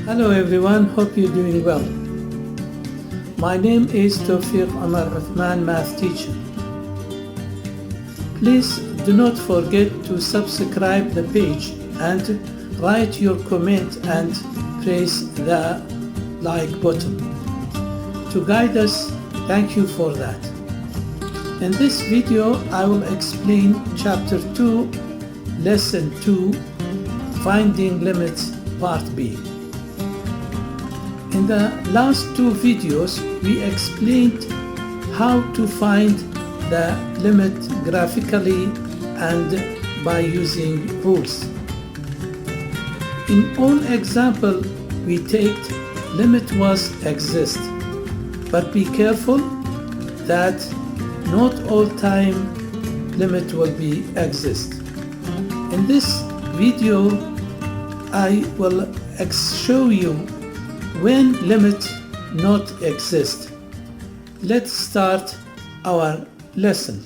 Hello everyone, hope you're doing well. My name is Tawfiq Amar Uthman, math teacher. Please do not forget to subscribe the page and write your comment and press the like button. To guide us, thank you for that. In this video, I will explain Chapter 2, Lesson 2, Finding Limits, Part B. In the last two videos, we explained how to find the limit graphically and by using rules. In all example we take, limit was exist, but be careful that not all time limit will be exist. In this video, I will show you when limit not exist. Let's start our lesson.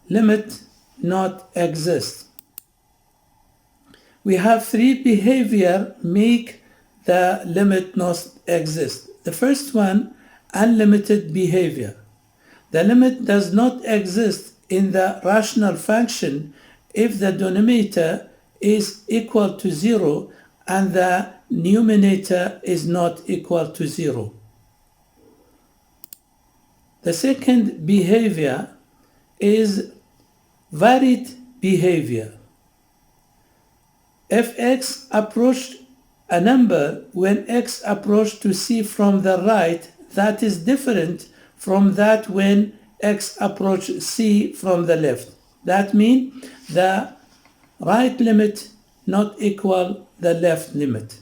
Limit not exist. We have three behavior make the limit not exist. The first one, unlimited behavior. The limit does not exist in the rational function if the denominator is equal to 0 and the numerator is not equal to 0. The second behavior is varied behavior. If x approached a number when x approached to c from the right, that is different from that when x approached c from the left. That means the right limit not equal the left limit.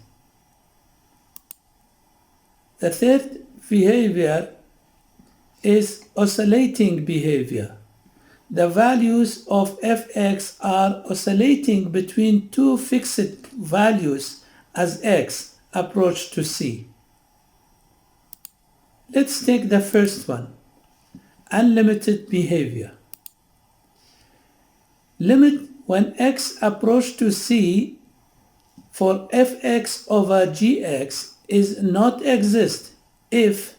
The third behavior is oscillating behavior. The values of fx are oscillating between two fixed values as x approach to c. Let's take the first one, unlimited behavior. Limit when x approach to c for fx over gx is not exist if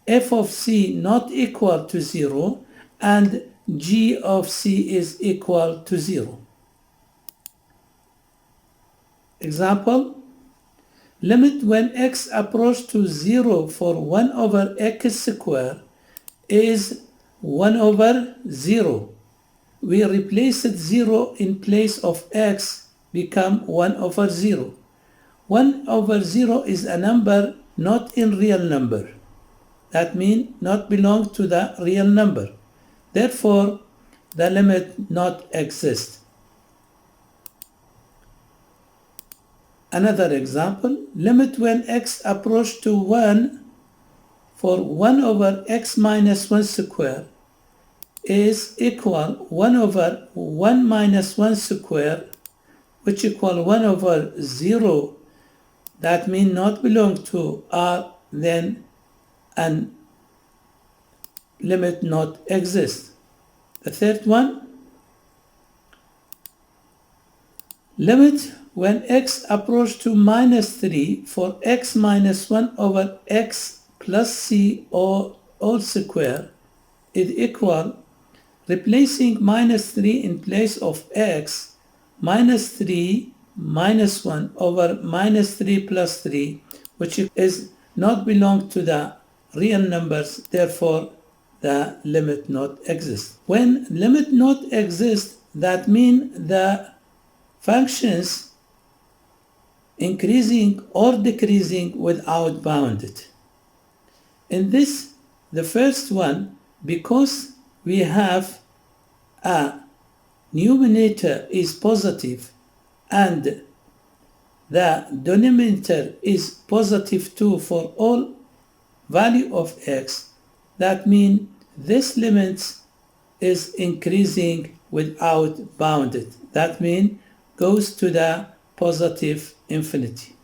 f of c not equal to 0 and g of c is equal to 0. Example, limit when x approach to 0 for 1 over x squared is 1 over 0. We replaced 0 in place of x, become 1 over 0. 1 over 0 is a number not in real number. That means not belong to the real number. Therefore, the limit not exist. Another example, limit when x approach to 1 for 1 over x minus 1 squared is equal 1 over 1 minus 1 squared, which equal 1 over 0. That means not belong to R, then and limit not exist. The third one, limit when x approach to minus 3 for x minus 1 over x plus c all square is equal, replacing minus 3 in place of x, minus 3 minus 1 over minus 3 plus 3, which is not belong to the real numbers, therefore the limit not exist. When limit not exist, that means the functions increasing or decreasing without bounded. In this, the first one, because we have a numerator is positive and the denominator is positive 2 for all value of x, that means this limit is increasing without bounded. That means goes to the positive infinity.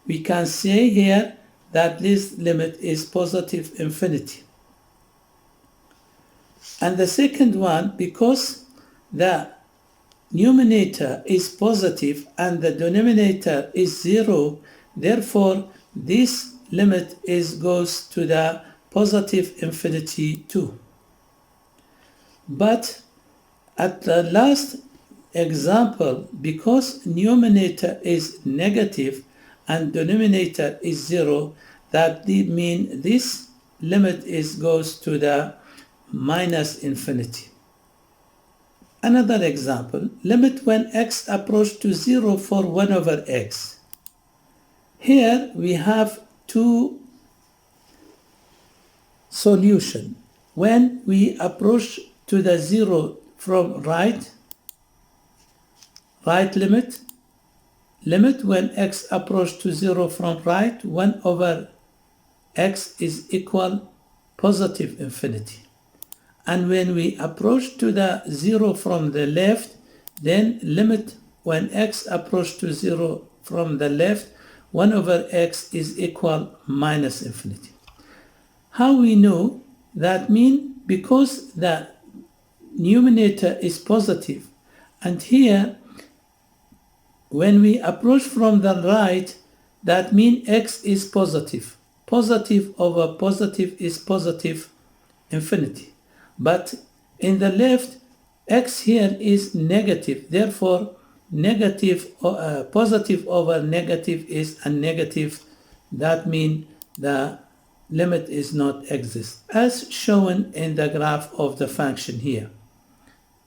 We can say here that this limit is positive infinity. And the second one, because the numerator is positive and the denominator is 0, therefore this limit goes to the positive infinity too. But at the last example, because numerator is negative and denominator is 0, that means this limit goes to the minus infinity. Another example, limit when x approach to 0 for 1 over x. Here we have two solutions. When we approach to the 0 from right limit when x approach to 0 from right, 1 over x is equal positive infinity. And when we approach to the 0 from the left, then limit when x approach to 0 from the left, 1 over x is equal minus infinity. How we know that? Mean because the numerator is positive, and here when we approach from the right, that means x is positive. Positive over positive is positive infinity. But in the left, x here is negative. Therefore, positive over negative is a negative. That means the limit is not exist, as shown in the graph of the function here.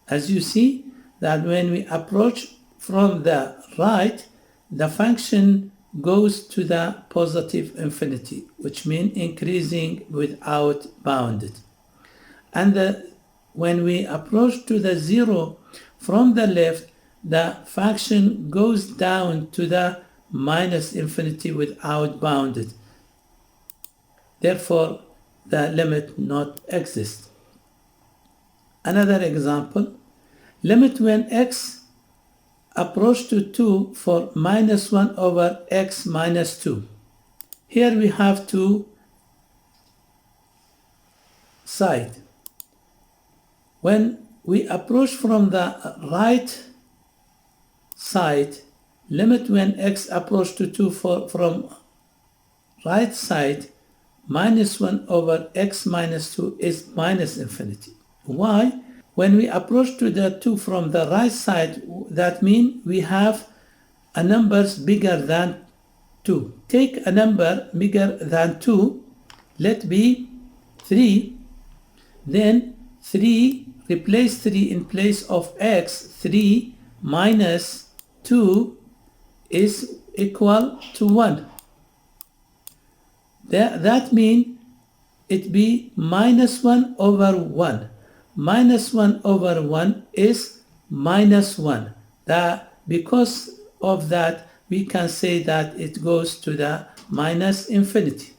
As you see that when we approach from the right, the function goes to the positive infinity, which means increasing without bounded. And when we approach to the 0 from the left, the function goes down to the minus infinity without bounded. Therefore, the limit not exist. Another example, limit when x approach to 2 for minus 1 over x minus 2. Here we have two sides. When we approach from the right side, limit when x approach to 2 from right side, minus 1 over x minus 2 is minus infinity. Why? When we approach to the 2 from the right side, that means we have a numbers bigger than 2. Take a number bigger than 2, let be 3, then 3, replace 3 in place of x, 3 minus 2 is equal to 1. That means it be minus 1 over 1. Minus 1 over 1 is minus 1. Because of that, we can say that it goes to the minus infinity.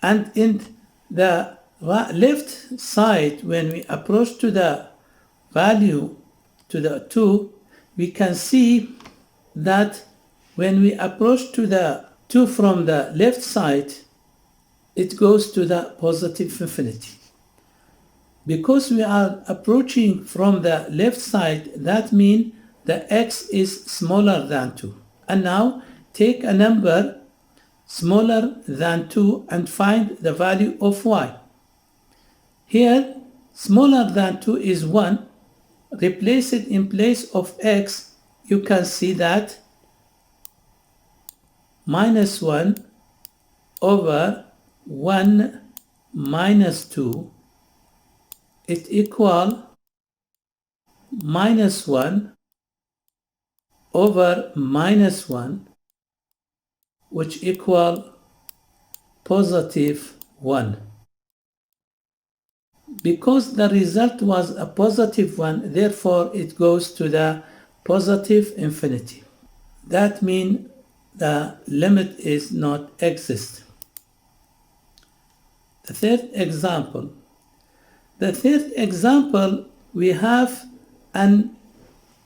And in the left side, when we approach to the value to the 2, we can see that when we approach to the 2 from the left side, it goes to the positive infinity. Because we are approaching from the left side, that means the x is smaller than 2. And now take a number smaller than 2 and find the value of y. Here, smaller than 2 is 1. Replace it in place of x. You can see that minus 1 over 1 minus 2 it equal minus 1 over minus 1, which equal positive 1. Because the result was a positive 1, therefore it goes to the positive infinity. That means the limit is not exist. The third example. The third example, we have an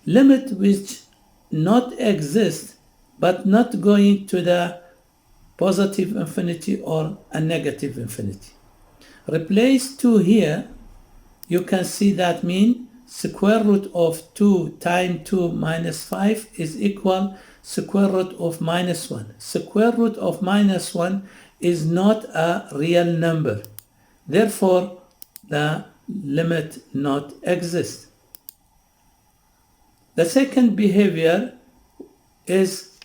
limit which not exist, but not going to the positive infinity or a negative infinity. Replace 2 here, you can see that mean square root of 2 times 2 minus 5 is equal square root of minus 1. Square root of minus 1 is not a real number. Therefore, the limit not exist. The second behavior is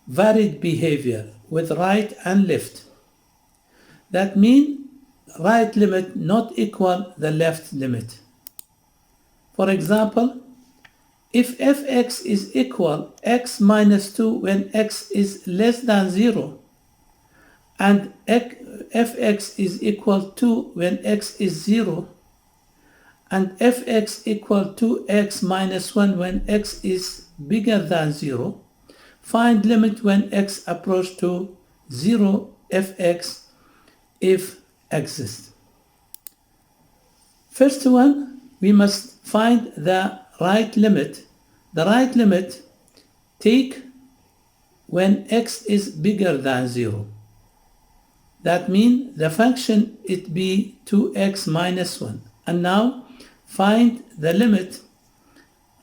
varied behavior with right and left. That means right limit not equal the left limit. For example, if fx is equal x minus 2 when x is less than 0, and fx is equal 2 when x is 0, and fx equal to x minus 1 when x is bigger than 0, find limit when x approach to 0 fx if exists. First one, we must find the right limit. The right limit take when x is bigger than 0. That means the function it be 2x minus 1. And now find the limit,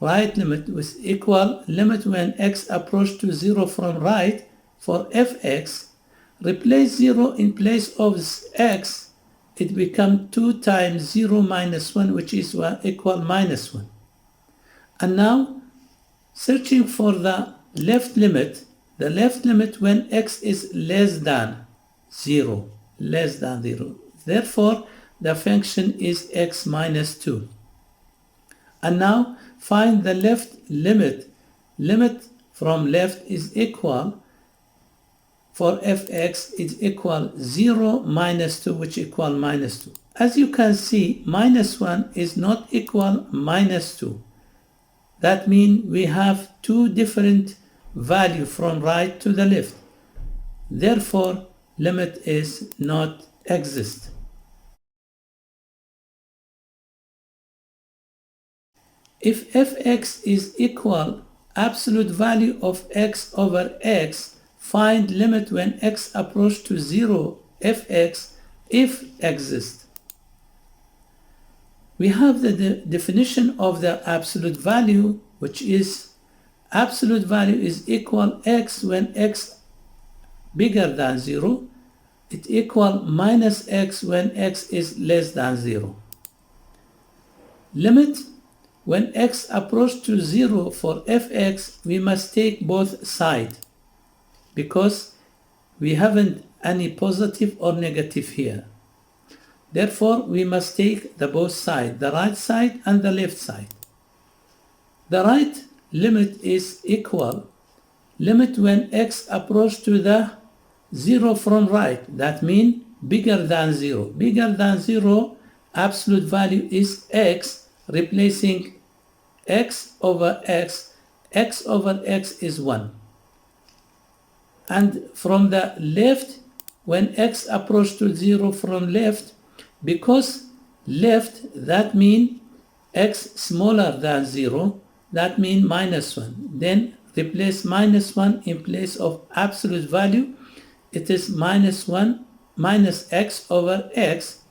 right limit with equal limit when x approach to 0 from right for fx. Replace 0 in place of x, it becomes 2 times 0 minus 1, which is equal minus 1. And now searching for the left limit when x is less than 0, Therefore, the function is x minus 2. And now find the left limit. Limit from left is equal, for fx is equal 0 minus 2, which equal minus 2. As you can see, minus 1 is not equal minus 2. That means we have two different values from right to the left. Therefore, limit is not exist. If fx is equal absolute value of x over x, find limit when x approach to 0 fx if exist. We have the definition of the absolute value, which is absolute value is equal x when x bigger than 0. It equal minus x when x is less than 0. Limit when x approach to 0 for fx, we must take both sides because we haven't any positive or negative here. Therefore, we must take the both sides, the right side and the left side. The right limit is equal limit when x approach to the 0 from right. That means bigger than 0. Bigger than 0, absolute value is x, replacing x over x. X over x is 1. And from the left, when x approach to 0 from left, because left, that means x smaller than 0, that means minus 1. Then replace minus 1 in place of absolute value. It is minus 1 minus x over x,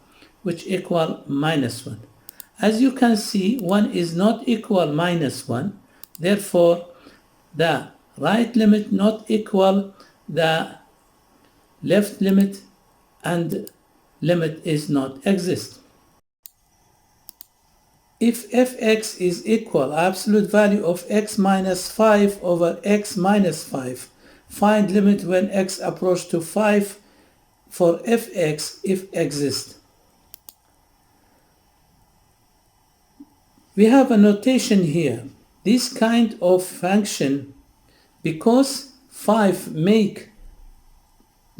which equal minus 1. As you can see, 1 is not equal minus 1. Therefore, the right limit not equal the left limit, and limit is not exist. If fx is equal absolute value of x minus 5 over x minus 5, find limit when x approach to 5 for fx if exist. We have a notation here. This kind of function, because 5 make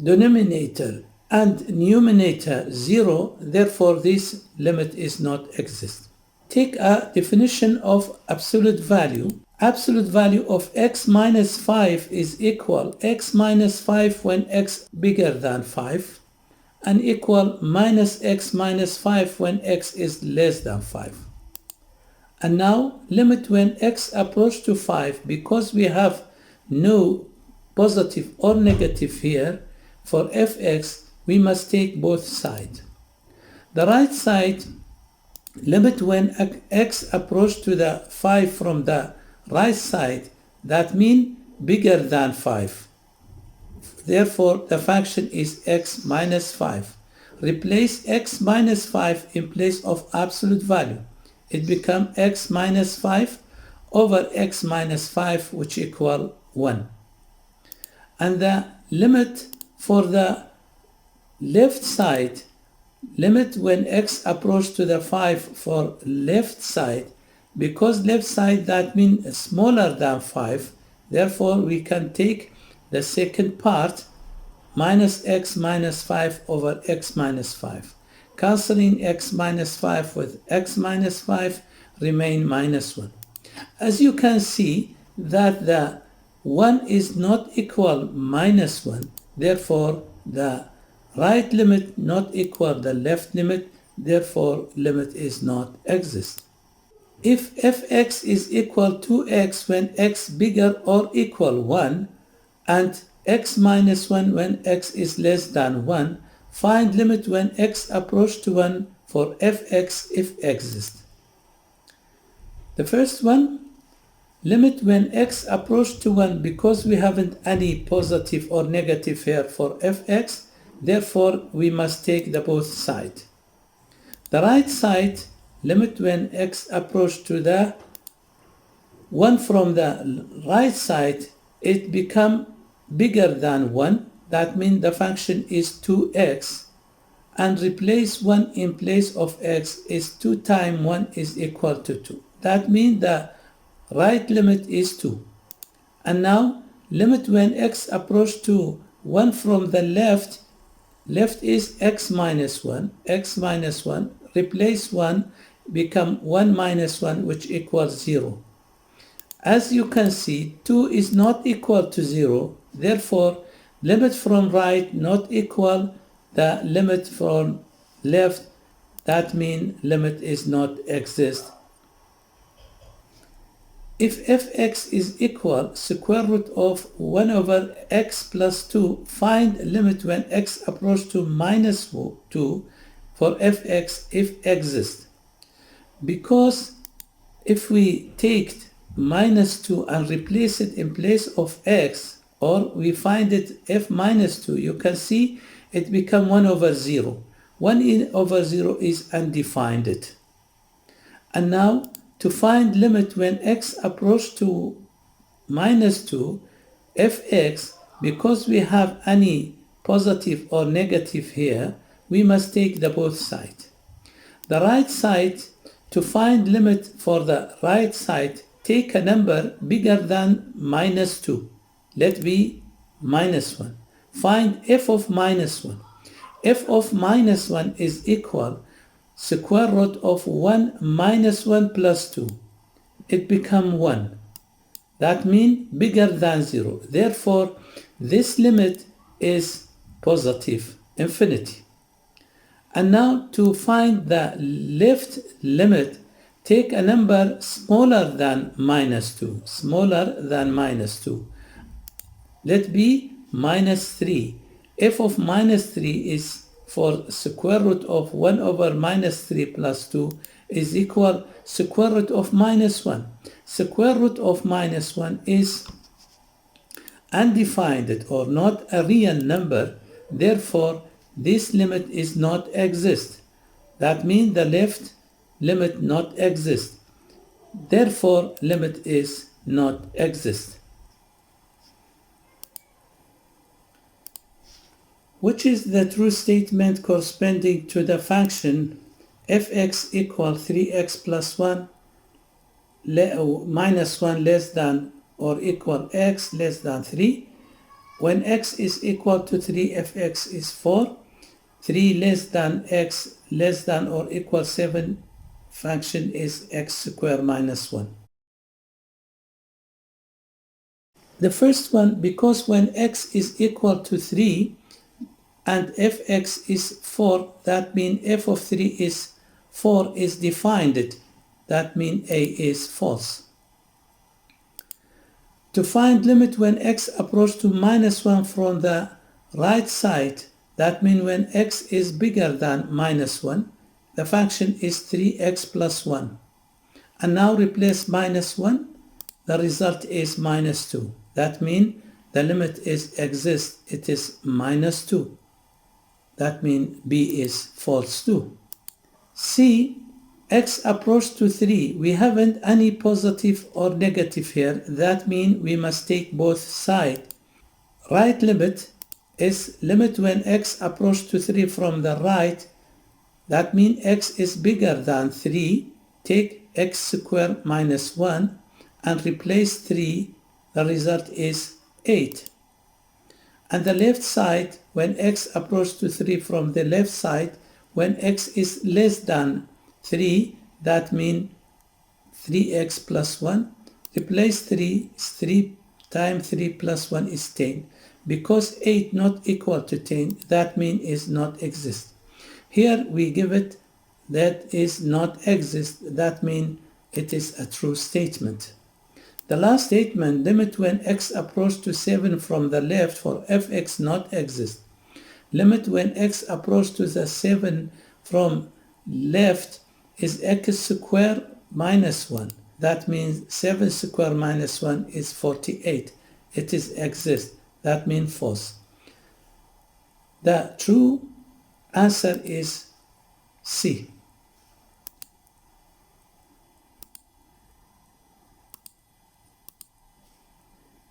denominator and numerator 0, therefore this limit is not exist. Take a definition of absolute value. Absolute value of x minus 5 is equal x minus 5 when x bigger than 5, and equal minus x minus 5 when x is less than 5. And now limit when x approach to 5, because we have no positive or negative here for fx, we must take both sides. The right side limit when x approach to the 5 from the right side, that means bigger than 5. Therefore, the function is x minus 5. Replace x minus 5 in place of absolute value. It becomes x minus 5 over x minus 5, which equal 1. And the limit for the left side, limit when x approach to the 5 for left side, because left side that means smaller than 5, therefore we can take the second part, minus x minus 5 over x minus 5. Cancelling x minus 5 with x minus 5 remain minus 1. As you can see that the 1 is not equal minus 1, therefore the right limit not equal the left limit, therefore limit is not exist. If fx is equal to x when x bigger or equal 1 and x minus 1 when x is less than 1, find limit when x approach to 1 for fx if exists. The first one, limit when x approach to 1, because we haven't any positive or negative here for fx, therefore we must take the both side. The right side, limit when x approach to the 1 from the right side, it become bigger than 1, that means the function is 2x, and replace 1 in place of x is 2 times 1 is equal to 2. That means the right limit is 2. And now limit when x approach to 1 from the left, left is x minus 1, replace 1, become 1 minus 1, which equals 0. As you can see, 2 is not equal to 0, therefore limit from right not equal the limit from left, that means limit is not exist. If fx is equal square root of 1 over x plus 2, find limit when x approach to minus 2 for fx if exists. Because if we take minus 2 and replace it in place of x, or we find it f minus 2, you can see it become 1 over 0. 1 over 0 is undefined. And now to find limit when x approach to minus 2, fx, because we have any positive or negative here, we must take the both side. The right side, to find limit for the right side, take a number bigger than minus 2. Let be minus 1. Find f of minus 1. F of minus 1 is equal square root of 1 minus 1 plus 2. It become 1. That means bigger than 0. Therefore, this limit is positive, infinity. And now to find the left limit, take a number smaller than minus 2. Let be minus 3. F of minus 3 is for square root of 1 over minus 3 plus 2 is equal square root of minus 1. Square root of minus 1 is undefined or not a real number. Therefore, this limit is not exist. That means the left limit not exist. Therefore, limit is not exist. Which is the true statement corresponding to the function fx equal 3x plus 1 minus 1 less than or equal x less than 3. When x is equal to 3, fx is 4. 3 less than x less than or equal 7, function is x squared minus 1. The first one, because when x is equal to 3 and fx is 4, that means f of 3 is 4 is defined. That means a is false. To find limit when x approach to minus 1 from the right side, that means when x is bigger than minus 1, the function is 3x plus 1. And now replace minus 1, the result is minus 2. That means the limit exists, it is minus 2. That means B is false too. C, x approach to 3. We haven't any positive or negative here. That means we must take both sides. Right limit is limit when x approach to 3 from the right. That means x is bigger than 3. Take x squared minus 1 and replace 3. The result is 8. And the left side, when x approach to 3 from the left side, when x is less than 3, that means 3x plus 1. Replace 3, 3 times 3 plus 1 is 10. Because 8 not equal to 10, that means is not exist. Here we give it that is not exist, that means it is a true statement. The last statement, limit when x approach to 7 from the left for fx not exist. Limit when x approach to the 7 from left is x squared minus 1. That means 7 squared minus 1 is 48. It is exist. That means false. The true answer is C.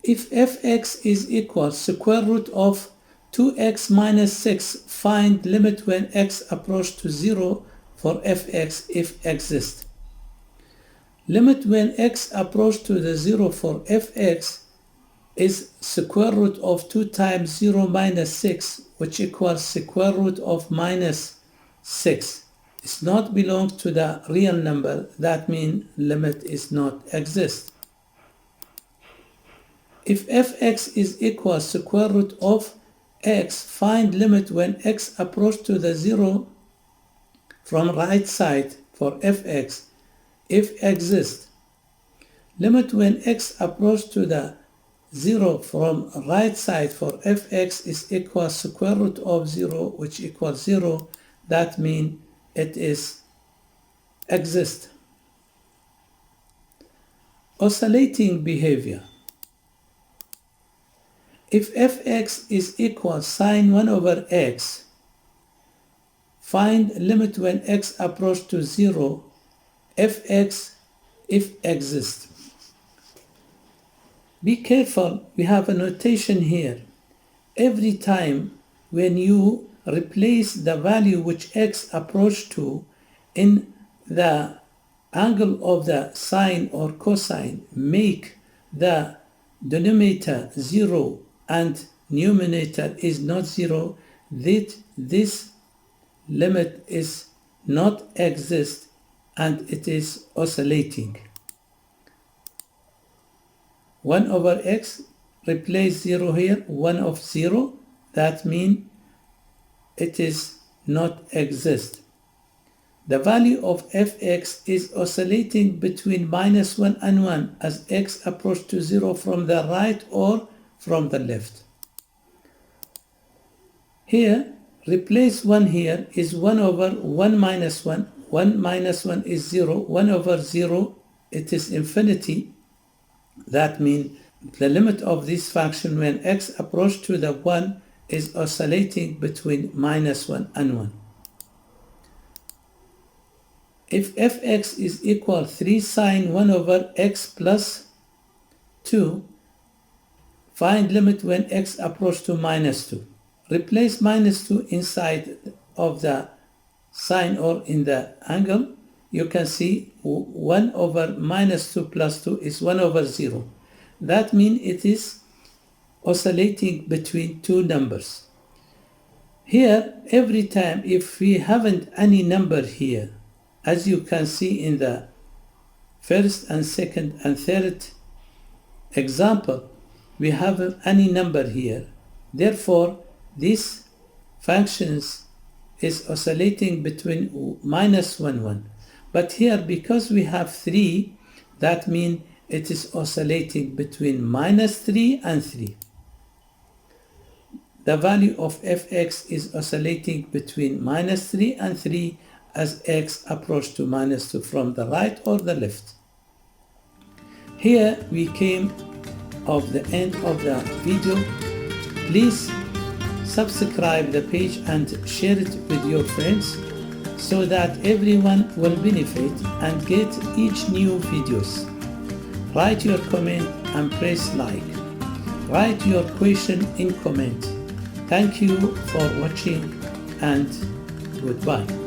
If fx is equal square root of 2x minus 6, find limit when x approach to 0 for fx if exists. Limit when x approach to the 0 for fx is square root of 2 times 0 minus 6, which equals square root of minus 6. It's not belong to the real number. That means limit is not exist. If fx is equal square root of x, find limit when x approach to the 0 from right side for fx if exist. Limit when x approach to the 0 from right side for fx is equal square root of 0, which equals 0. That means it is exist. Oscillating behavior. If fx is equal sine 1 over x, find limit when x approach to 0, fx if exist. Be careful, we have a notation here. Every time when you replace the value which x approach to in the angle of the sine or cosine, make the denominator 0 and numerator is not 0, that this limit is not exist and it is oscillating. 1 over x, replace 0 here, 1 of 0, that means it is not exist. The value of fx is oscillating between minus 1 and 1 as x approach to 0 from the right or from the left. Here, replace 1 here is 1 over 1 minus 1. 1 minus 1 is 0. 1 over 0, it is infinity. That means the limit of this function when x approach to the 1 is oscillating between minus 1 and 1. If fx is equal 3 sine 1 over x plus 2, find limit when x approach to minus 2. Replace minus 2 inside of the sine or in the angle. You can see 1 over minus 2 plus 2 is 1 over 0. That means it is oscillating between two numbers. Here, every time if we haven't any number here, as you can see in the first and second and third example, we have any number here. Therefore, this functions is oscillating between minus 1, 1. But here, because we have 3, that means it is oscillating between minus 3 and 3. The value of fx is oscillating between minus 3 and 3, as x approach to minus 2 from the right or the left. Here we came of the end of the video. Please subscribe the page and share it with your friends so that everyone will benefit and get each new videos. Write your comment and press like. Write your question in comment. Thank you for watching and goodbye.